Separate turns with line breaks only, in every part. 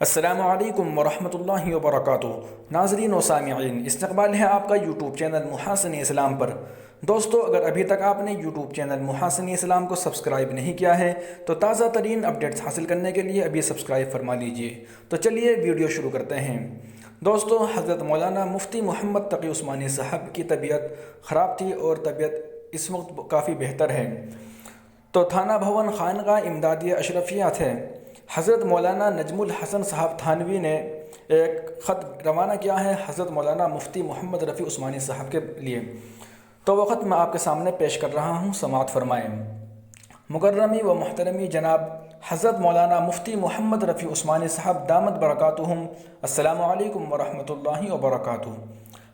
السلام علیکم ورحمۃ اللہ وبرکاتہ۔ ناظرین و سامعین، استقبال ہے آپ کا یوٹیوب چینل محاسن اسلام پر۔ دوستو، اگر ابھی تک آپ نے یوٹیوب چینل محاسن اسلام کو سبسکرائب نہیں کیا ہے تو تازہ ترین اپڈیٹس حاصل کرنے کے لیے ابھی سبسکرائب فرما لیجئے۔ تو چلیے ویڈیو شروع کرتے ہیں۔ دوستو، حضرت مولانا مفتی محمد تقی عثمانی صاحب کی طبیعت خراب تھی اور طبیعت اس وقت کافی بہتر ہے۔ تو تھانہ بھون خانقاہ امدادیہ اشرفیہ تھے۔ حضرت مولانا نجم الحسن صاحب تھانوی نے ایک خط روانہ کیا ہے حضرت مولانا مفتی محمد رفیع عثمانی صاحب کے لیے، تو وہ خط میں آپ کے سامنے پیش کر رہا ہوں، سماعت فرمائیں۔ مکرمی و محترمی جناب حضرت مولانا مفتی محمد رفیع عثمانی صاحب دامت برکاتہم، السلام علیکم ورحمۃ اللہ وبرکاتہ۔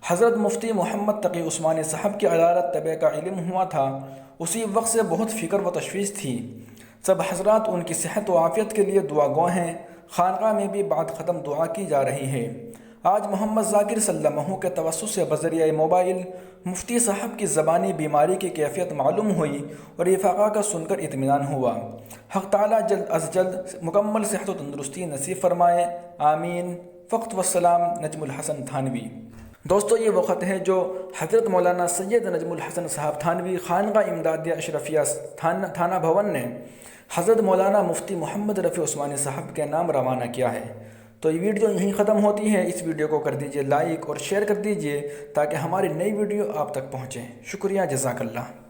حضرت مفتی محمد تقی عثمانی صاحب کی عدالت طبع کا علم ہوا تھا، اسی وقت سے بہت فکر و تشویش تھی۔ سب حضرات ان کی صحت و عافیت کے لیے دعا گو ہیں۔ خانقاہ میں بھی بعد ختم دعا کی جا رہی ہے۔ آج محمد ذاکر صلی اللہ علیہ وسلم کے توسط سے بذریعہ موبائل مفتی صاحب کی زبانی بیماری کی کیفیت معلوم ہوئی اور افاقہ کا سن کر اطمینان ہوا۔ حق تعالیٰ جلد از جلد مکمل صحت و تندرستی نصیب فرمائے، آمین۔ فقط والسلام، نجم الحسن تھانوی۔ دوستو، یہ وہ خط ہے جو حضرت مولانا سید نجم الحسن صاحب تھانوی خانقاہ امدادیہ اشرفیہ تھانہ بھون نے حضرت مولانا مفتی محمد رفیع عثمانی صاحب کے نام روانہ کیا ہے۔ تو یہ ویڈیو یہیں ختم ہوتی ہے۔ اس ویڈیو کو کر دیجئے لائک اور شیئر کر دیجئے تاکہ ہماری نئی ویڈیو آپ تک پہنچے۔ شکریہ، جزاک اللہ۔